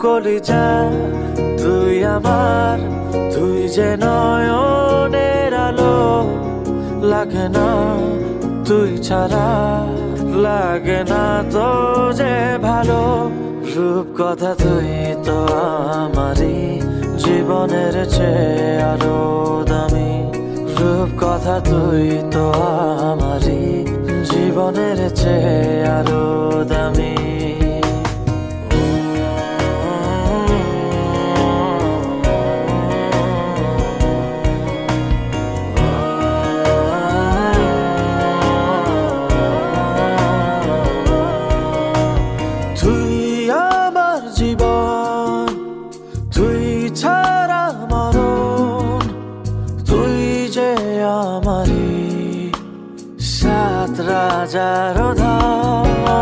কলিজা তুই আমার, তুই যে নয়নের আলো, লাগে না তুই ছাড়া, লাগে না তো যে ভালো। রূপ কথা তুই তো আমারই, জীবনের চেয়ে আরো দামি। রূপ কথা তুই তো আমারই, জীবনের চেয়ে আরো